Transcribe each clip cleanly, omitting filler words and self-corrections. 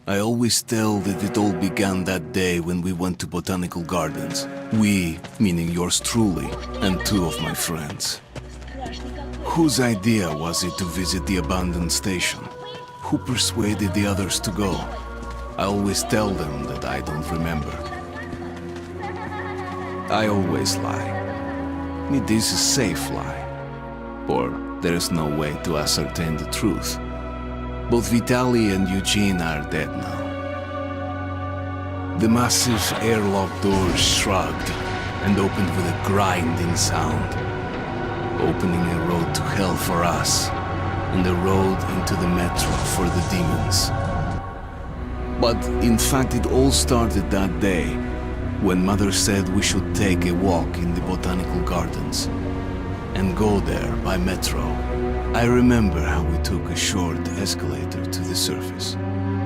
I always tell that it all began that day when we went to botanical gardens. We, meaning yours truly, and two of my friends. Whose idea was it to visit the abandoned station? Who persuaded the others to go? I always tell them that I don't remember. I always lie. It is a safe lie, for there is no way to ascertain the truth. Both Vitaly and Eugene are dead now. The massive airlock doors shrugged and opened with a grinding sound, opening a road to hell for us and a road into the metro for the demons. But in fact it all started that day when Mother said we should take a walk in the botanical gardens and go there by metro. I remember how we took a short escalator to the surface,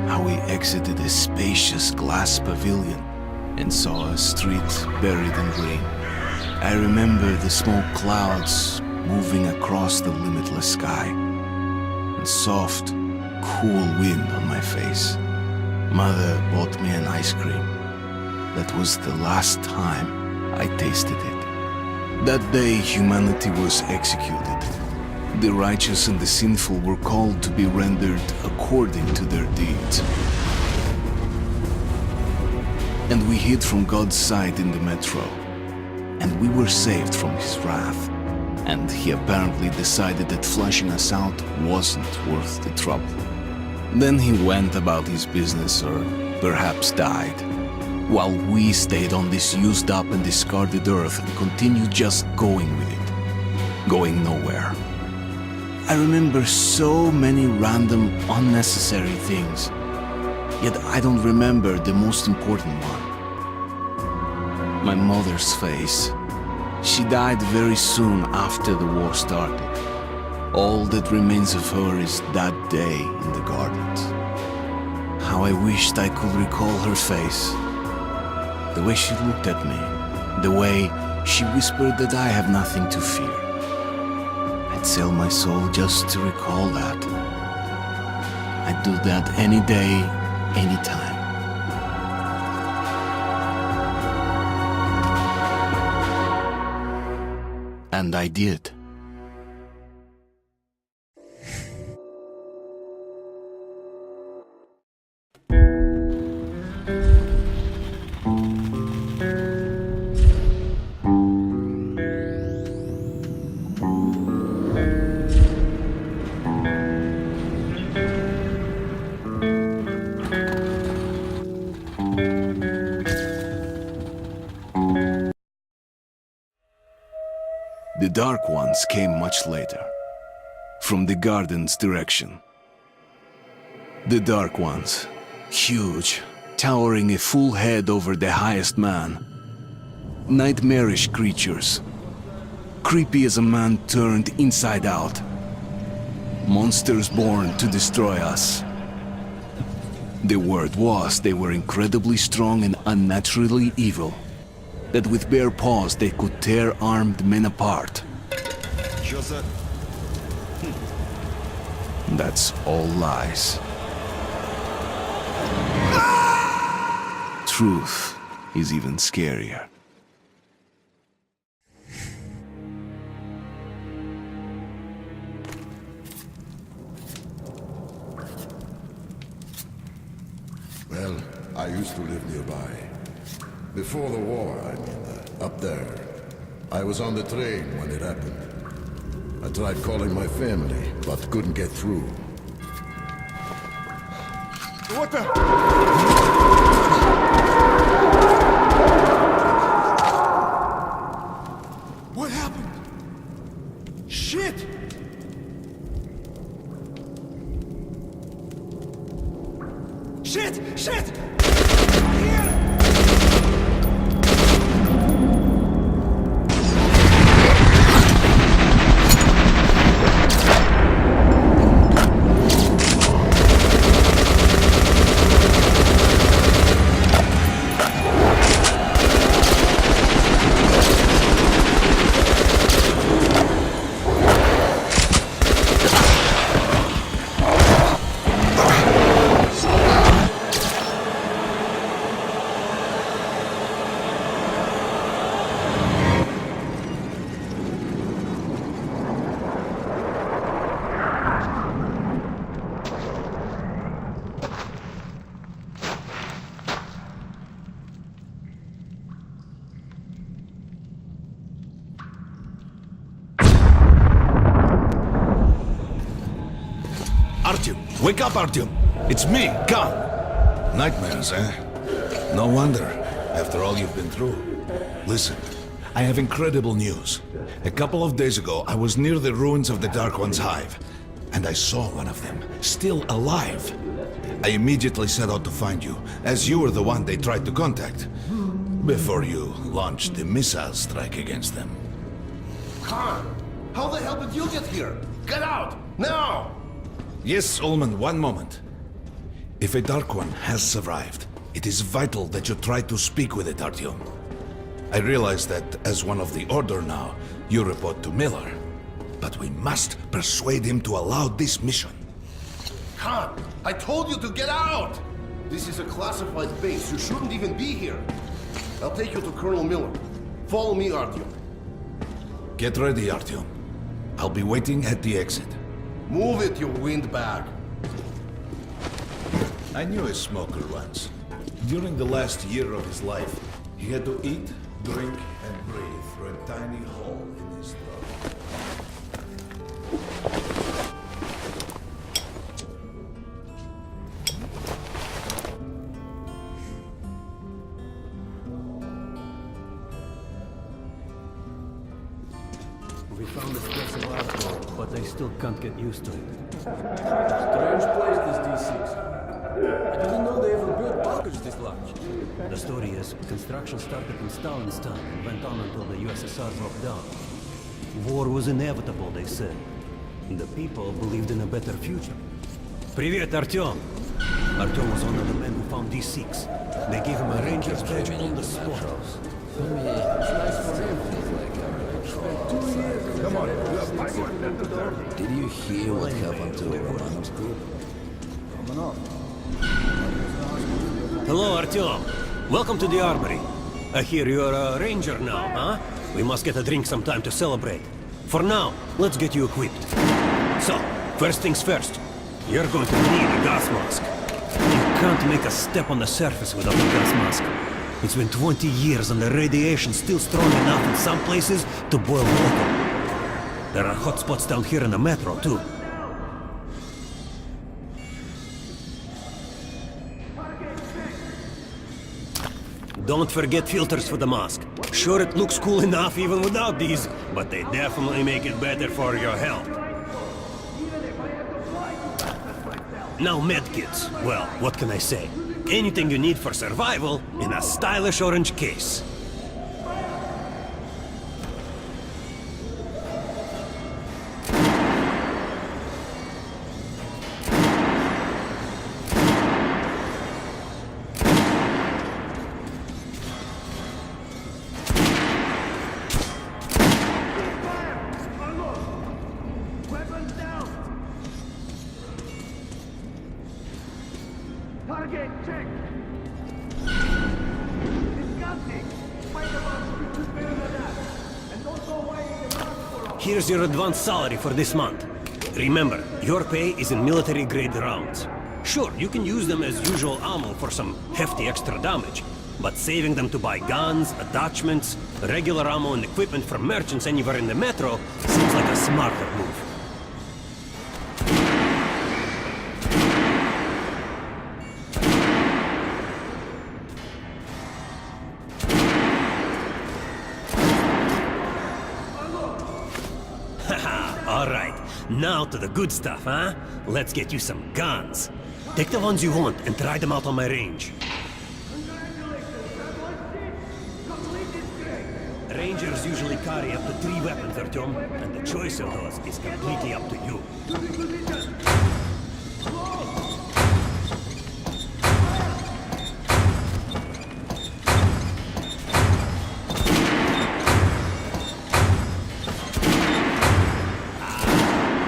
how we exited a spacious glass pavilion and saw a street buried in green. I remember the smoke clouds moving across the limitless sky and soft, cool wind on my face. Mother bought me an ice cream. That was the last time I tasted it. That day humanity was executed. The righteous and the sinful were called to be rendered according to their deeds. And we hid from God's sight in the metro. And we were saved from his wrath. And he apparently decided that flushing us out wasn't worth the trouble. Then he went about his business, or perhaps died, while we stayed on this used up and discarded earth and continued just going with it, going nowhere. I remember so many random, unnecessary things, yet I don't remember the most important one. My mother's face. She died very soon after the war started. All that remains of her is that day in the gardens. How I wished I could recall her face. The way she looked at me, the way she whispered that I have nothing to fear. I'd sell my soul just to recall that. I'd do that any day, any time. And I did. The dark ones came much later, from the garden's direction. The dark ones, huge, towering a full head over the highest man. Nightmarish creatures, creepy as a man turned inside out. Monsters born to destroy us. The word was they were incredibly strong and unnaturally evil. That with bare paws they could tear armed men apart. That's all lies. Truth is even scarier. Well, I used to live nearby. Before the war, I mean, up there. I was on the train when it happened. I tried calling my family, but couldn't get through. What the? What happened? Shit! Shit! Shit! Here! Wake up, Artyom! It's me, Khan! Nightmares, eh? No wonder, after all you've been through. Listen, I have incredible news. A couple of days ago, I was near the ruins of the Dark One's hive, and I saw one of them, still alive. I immediately set out to find you, as you were the one they tried to contact, before you launched the missile strike against them. Khan, how the hell did you get here? Get out, now! Yes, Ullman, one moment. If a Dark One has survived, it is vital that you try to speak with it, Artyom. I realize that as one of the Order now, you report to Miller. But we must persuade him to allow this mission. Khan, I told you to get out! This is a classified base. You shouldn't even be here. I'll take you to Colonel Miller. Follow me, Artyom. Get ready, Artyom. I'll be waiting at the exit. Move it, you windbag. I knew a smoker once. During the last year of his life, he had to eat, drink, and breathe through a tiny hole in his throat. We found a special article, but I still can't get used to it. Strange place, this D6. I didn't know they ever built bunkers this large. The story is, construction started in Stalin's time and went on until the USSR broke down. War was inevitable, they said. The people believed in a better future. Привет, Artyom! Artyom was one of the men who found D6. They gave him a ranger's badge on the spot. Come on, did you hear what happened to Romanov's group? Hello, Artyom. Welcome to the armory. I hear you're a ranger now, huh? We must get a drink sometime to celebrate. For now, let's get you equipped. So, first things first. You're going to need a gas mask. You can't make a step on the surface without a gas mask. It's been 20 years and the radiation's still strong enough in some places to boil water. There are hot spots down here in the metro, too. Don't forget filters for the mask. Sure, it looks cool enough even without these, but they definitely make it better for your health. Now medkits. Well, what can I say? Anything you need for survival in a stylish orange case. Target check. Disgusting. Fight about you better than that. And don't go away in the mark for all. Here's your advance salary for this month. Remember, your pay is in military-grade rounds. Sure, you can use them as usual ammo for some hefty extra damage, but saving them to buy guns, attachments, regular ammo and equipment from merchants anywhere in the metro seems like a smarter move. All right, now to the good stuff, huh? Let's get you some guns. Take the ones you want and try them out on my range. Rangers usually carry up to 3 weapons, Artyom, and the choice of those is completely up to you.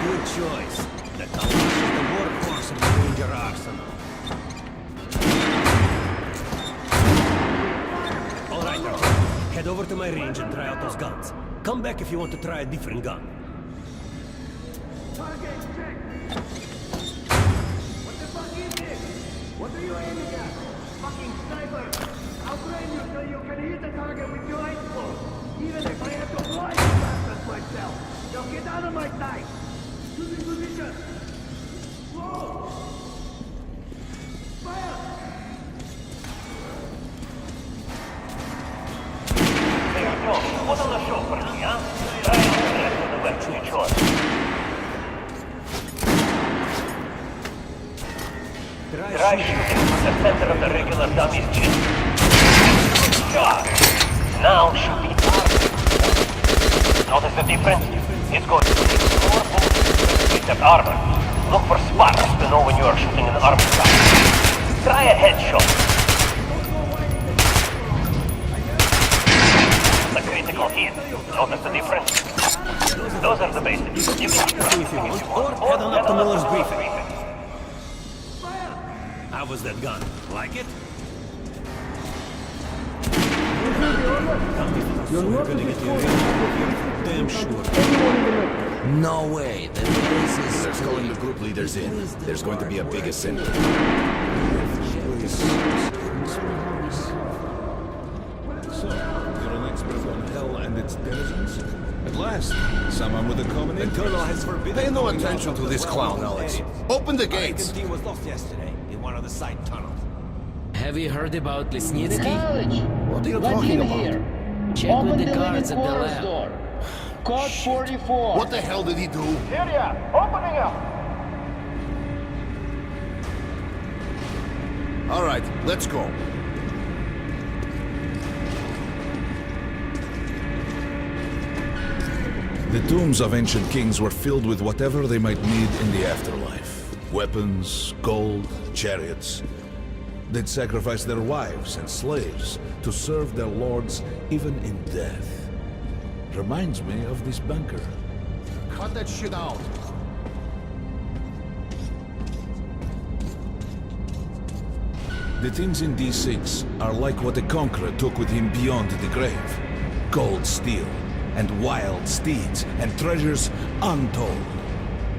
Good choice. The Kalash is the workhorse of the Ranger arsenal. All right, Artyom. Head over to my range and try out those guns. Come back if you want to try a different gun. Target check. What the fuck is this? What are you aiming at? Fucking sniper. I'll train you so you can hit the target with your eyes closed. Even if I have to blind you bastards myself. Now get out of my sight. Losing position. Вот он нашел, парни, а? Ничего. Try shooting from the center of the regular dummy chin. Sure. Now shoot the armor. Notice the difference? It's going to take 4 bullets except armor. Look for sparks to know when you are shooting an armored guy. Try a headshot. A critical hit. Notice the difference? Those are the basics. You can try if you want. Or head on up to Miller's briefing. How was that gun? Like it? We're gonna get you damn sure. No way. The place is... Let's call in the group leaders in. There's going to be a big assembly. So, you're an expert on hell and its denizens? At last, someone with a common interest. The colonel has forbidden... Pay no attention to this clown, Alex. Open the gates. team was lost yesterday in one of the side tunnels. Have you heard about Lesnitsky? What are you talking about? Check with the guards at the lab. Code 44. What the hell did he do? Here ya, opening up. All right, let's go. The tombs of ancient kings were filled with whatever they might need in the afterlife. Weapons, gold, chariots. They'd sacrifice their wives and slaves to serve their lords even in death. Reminds me of this bunker. Cut that shit out. The things in D6 are like what the Conqueror took with him beyond the grave. Gold steel, and wild steeds, and treasures untold.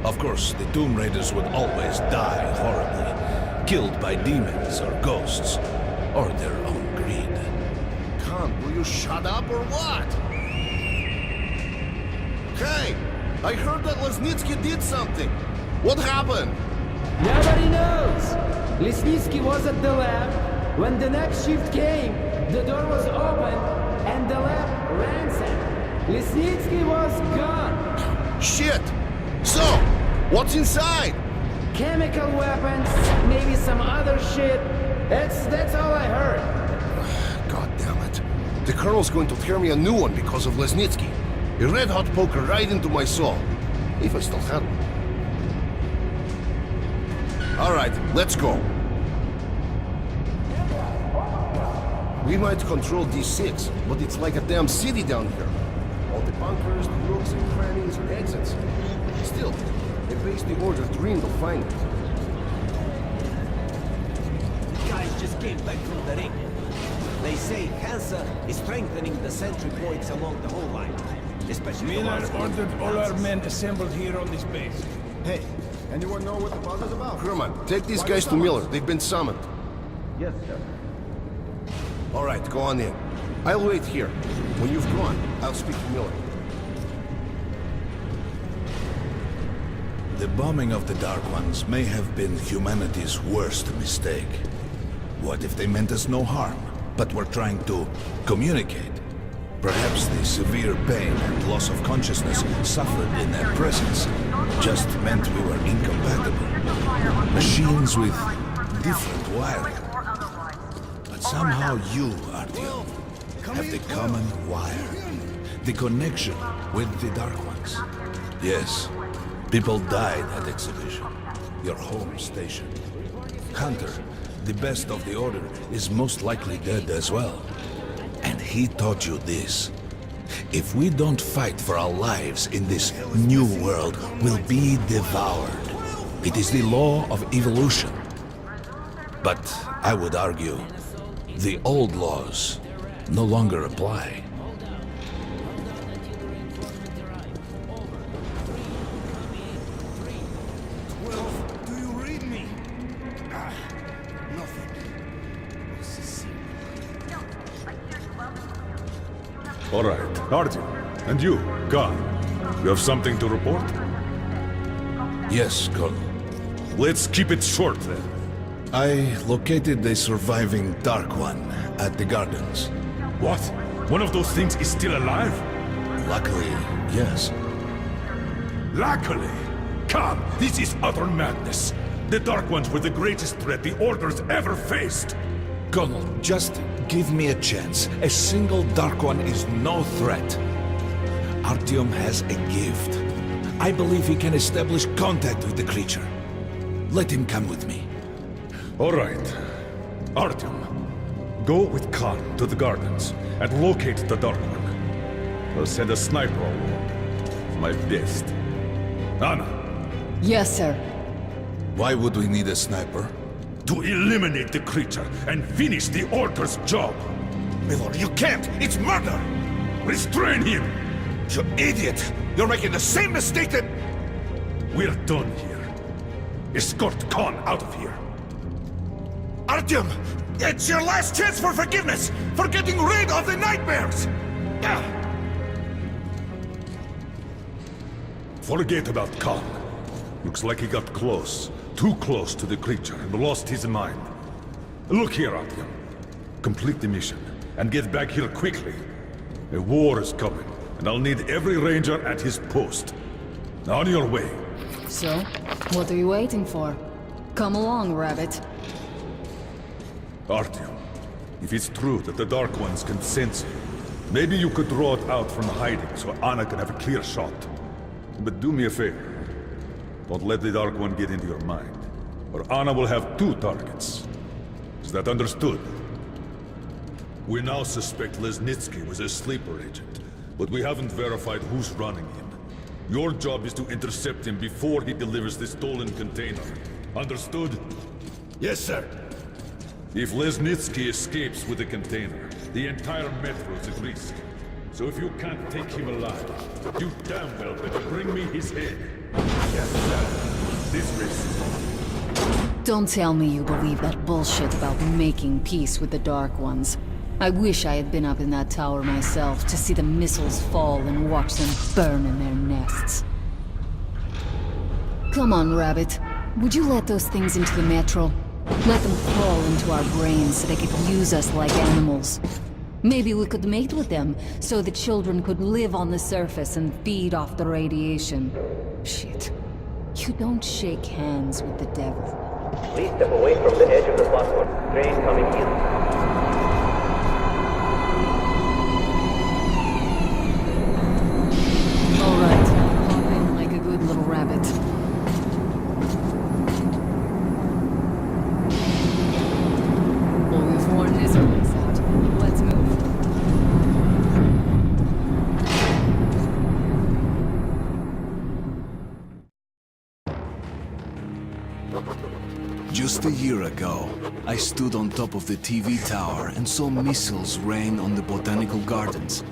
Of course, the Tomb Raiders would always die horribly, killed by demons or ghosts, or their own greed. Khan, will you shut up or what? Hey, I heard that Lesnitsky did something. What happened? Nobody knows. Lesnitsky was at the lab. When the next shift came, the door was open and the lab ransacked. Lesnitsky was gone. Shit! So, what's inside? Chemical weapons, maybe some other shit. That's all I heard. God damn it. The Colonel's going to tear me a new one because of Lesnitsky. A red-hot poker right into my soul. If I still had one. All right, let's go. We might control D6, but it's like a damn city down here. All the bunkers, the nooks and crannies and exits. Still, the base the order dreamed of finding. Guys just came back from the ring. They say Hansa is strengthening the sentry points along the whole line. Especially the ones ordered all our men assembled here on this base. Hey, anyone know what the buzz is about? Herman, take these guys to Miller. They've been summoned. Yes, sir. All right, go on in. I'll wait here. When you've gone, I'll speak to Miller. The bombing of the Dark Ones may have been humanity's worst mistake. What if they meant us no harm, but were trying to communicate? Perhaps the severe pain and loss of consciousness suffered in their presence just meant we were incompatible. Machines with different wiring. But somehow you, Artyom, have the common wire. The connection with the Dark Ones. Yes, people died at Exhibition, your home station. Hunter, the best of the Order, is most likely dead as well. And he taught you this. If we don't fight for our lives in this new world, we'll be devoured. It is the law of evolution. But I would argue, the old laws no longer apply. Do you read me? Nothing. All right, Artyom. And you, Khan. You have something to report? Yes, Colonel. Let's keep it short then. I located the surviving Dark One at the gardens. What? One of those things is still alive? Luckily, yes. Luckily! Come, this is utter madness. The Dark Ones were the greatest threat the Order's ever faced. Colonel, just give me a chance. A single Dark One is no threat. Artyom has a gift. I believe he can establish contact with the creature. Let him come with me. All right. Artyom, go with Khan to the gardens and locate the Dark One. I'll send a sniper along. My best. Anna, Yes, sir. Why would we need a sniper? to eliminate the creature and finish the Order's job. Miller, you can't! It's murder! Restrain him! You idiot! You're making the same mistake that... We're done here. Escort Khan out of here. Artyom! It's your last chance for forgiveness! For getting rid of the nightmares! Forget about Khan. Looks like he got close. Too close to the creature and lost his mind. Look here, Artyom. Complete the mission and get back here quickly. A war is coming, and I'll need every ranger at his post. On your way. So, what are you waiting for? Come along, Rabbit. Artyom, if it's true that the Dark Ones can sense you, maybe you could draw it out from hiding so Anna can have a clear shot. But do me a favor. Don't let the Dark One get into your mind, or Anna will have two targets. Is that understood? We now suspect Lesnitsky was a sleeper agent, but we haven't verified who's running him. Your job is to intercept him before he delivers the stolen container. Understood? Yes, sir. If Lesnitsky escapes with the container, the entire metro is at risk. So if you can't take him alive, you damn well better bring me his head. Yes, sir. This risk. Don't tell me you believe that bullshit about making peace with the Dark Ones. I wish I had been up in that tower myself to see the missiles fall and watch them burn in their nests. Come on, Rabbit. Would you let those things into the metro? Let them crawl into our brains so they could use us like animals. Maybe we could mate with them so the children could live on the surface and feed off the radiation. Shit. You don't shake hands with the devil. Please step away from the edge of the platform. Train coming in. Alright, hop in like a good little rabbit. Well, we've worn this place out. Let's move. Just a year ago, I stood on top of the TV tower and saw missiles rain on the botanical gardens,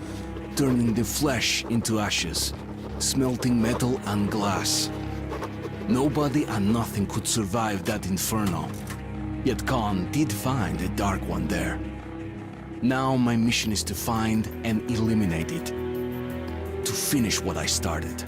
turning the flesh into ashes, smelting metal and glass. Nobody and nothing could survive that inferno. Yet Khan did find a Dark One there. Now my mission is to find and eliminate it. To finish what I started.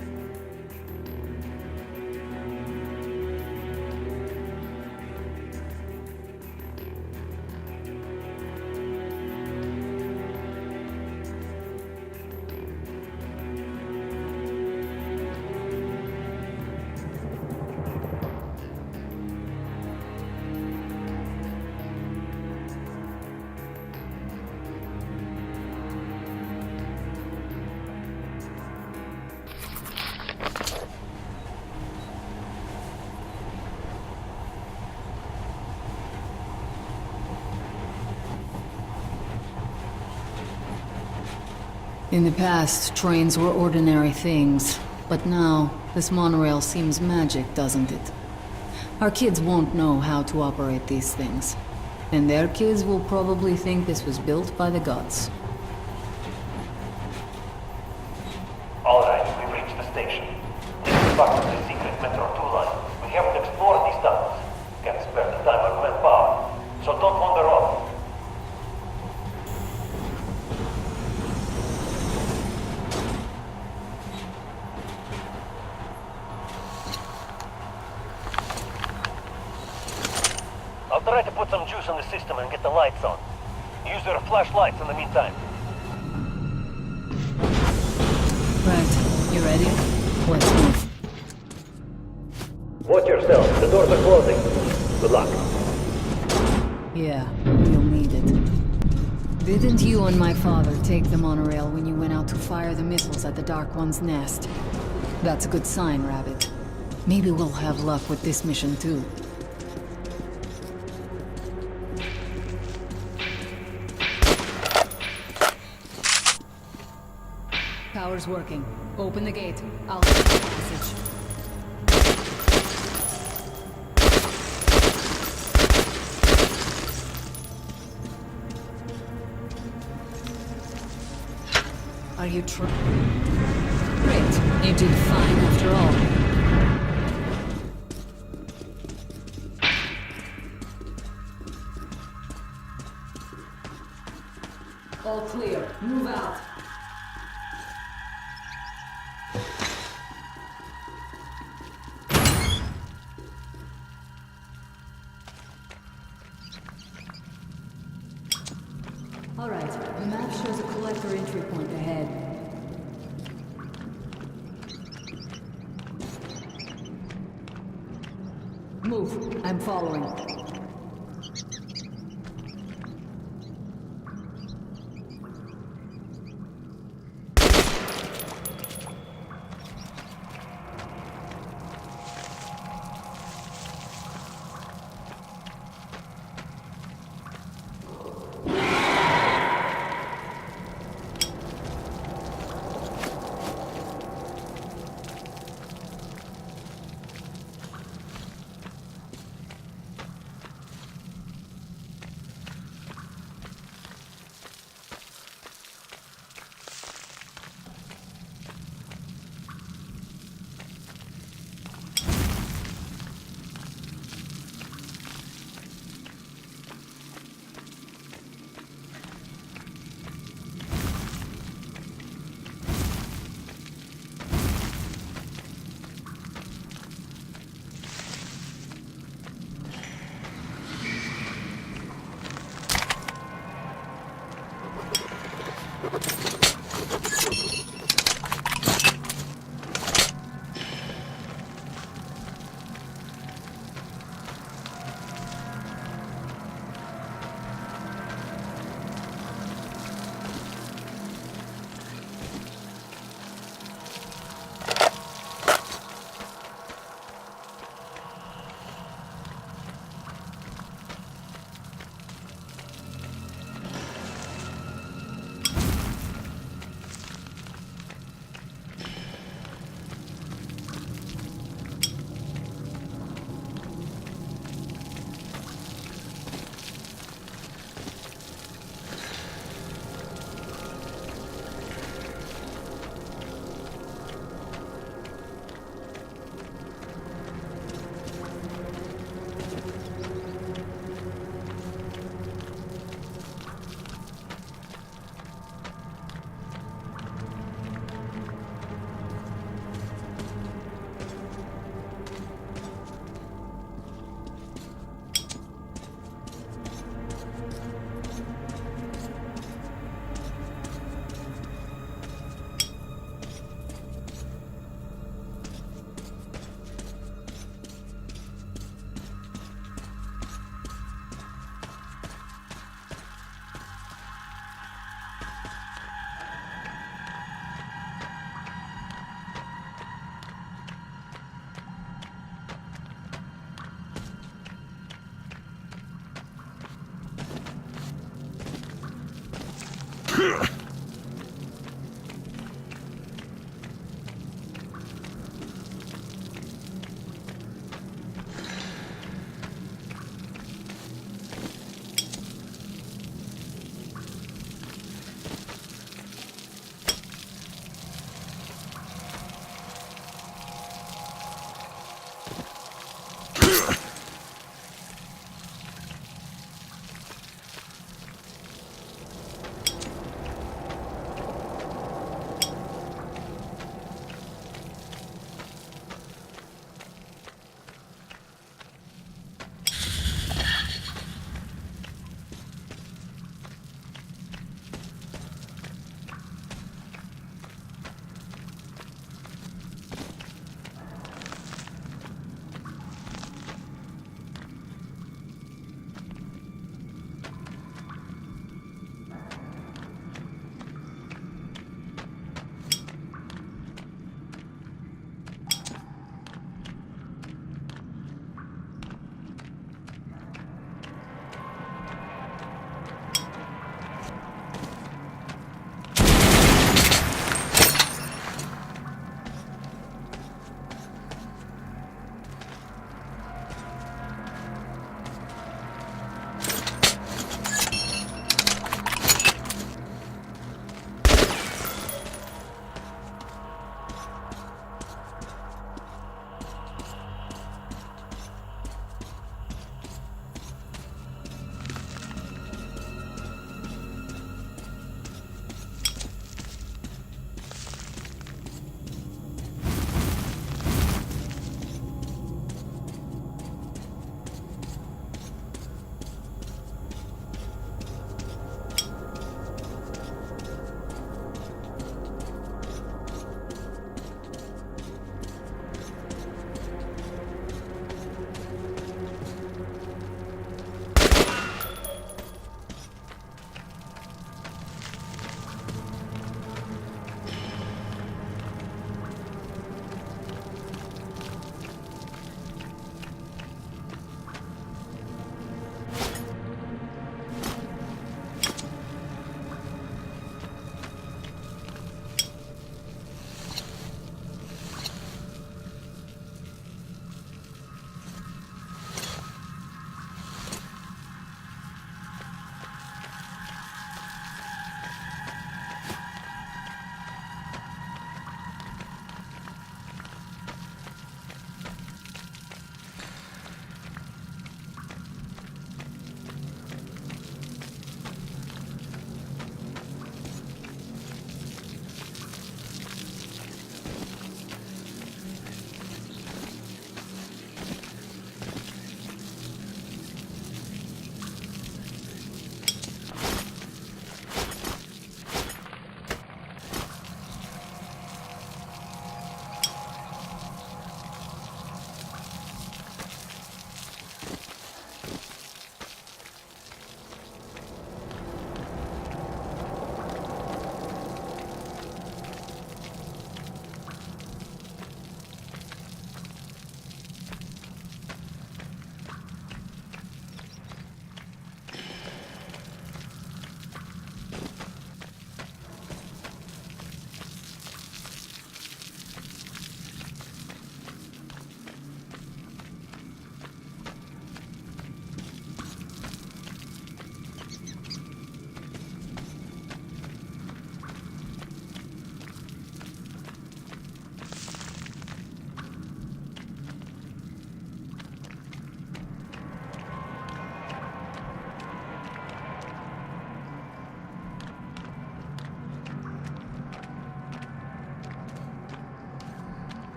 In the past, trains were ordinary things, but now, this monorail seems magic, doesn't it? Our kids won't know how to operate these things, and their kids will probably think this was built by the gods. All right, we've reached the station. This is part of the secret Metro 2 line. We haven't explored these tunnels. Can't spare the time or manpower. So don't wander off. try to put some juice in the system and get the lights on. Use their flashlights in the meantime. Right. You ready? Let's move. Watch yourself. The doors are closing. Good luck. Yeah, we'll need it. Didn't you and my father take the monorail when you went out to fire the missiles at the Dark One's nest? That's a good sign, Rabbit. Maybe we'll have luck with this mission too. Power's working. Open the gate. I'll get the passage. Are you Great. You did fine after all. All clear. Move out. All right. The map shows a collector entry point ahead. Move. I'm following. Ugh.